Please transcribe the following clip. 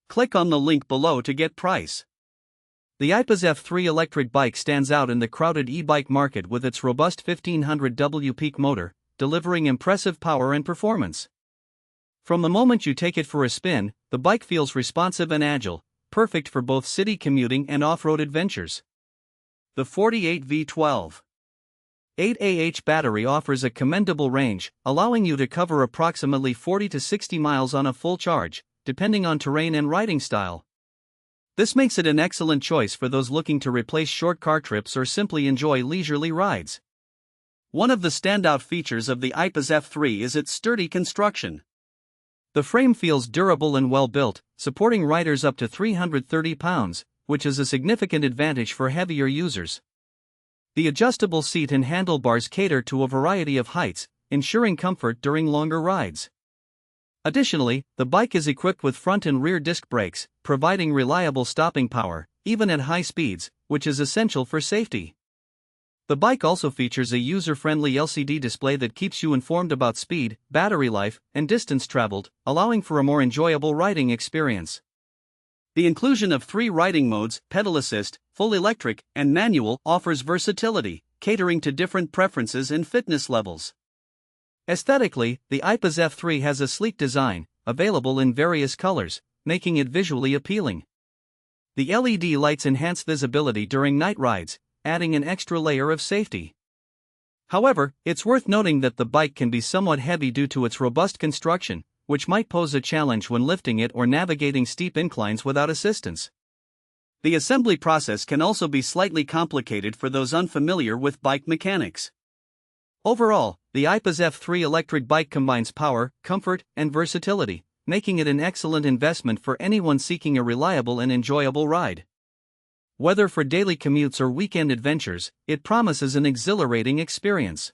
Click on the link below to get price. The Aipas F3 electric bike stands out in the crowded e-bike market with its robust 1500W peak motor, delivering impressive power and performance. From the moment you take it for a spin, the bike feels responsive and agile, perfect for both city commuting and off-road adventures. The 48V 12.8AH battery offers a commendable range, allowing you to cover approximately 40 to 60 miles on a full charge, depending on terrain and riding style. This makes it an excellent choice for those looking to replace short car trips or simply enjoy leisurely rides. One of the standout features of the Aipas F3 is its sturdy construction. The frame feels durable and well built, supporting riders up to 330 pounds, which is a significant advantage for heavier users. The adjustable seat and handlebars cater to a variety of heights, ensuring comfort during longer rides. Additionally, the bike is equipped with front and rear disc brakes, providing reliable stopping power, even at high speeds, which is essential for safety. The bike also features a user-friendly LCD display that keeps you informed about speed, battery life, and distance traveled, allowing for a more enjoyable riding experience. The inclusion of 3 riding modes, pedal assist, full electric, and manual, offers versatility, catering to different preferences and fitness levels. Aesthetically, the Aipas F3 has a sleek design, available in various colors, making it visually appealing. The LED lights enhance visibility during night rides, adding an extra layer of safety. However, it's worth noting that the bike can be somewhat heavy due to its robust construction, which might pose a challenge when lifting it or navigating steep inclines without assistance. The assembly process can also be slightly complicated for those unfamiliar with bike mechanics. Overall, the Aipas F3 electric bike combines power, comfort, and versatility, making it an excellent investment for anyone seeking a reliable and enjoyable ride. Whether for daily commutes or weekend adventures, it promises an exhilarating experience.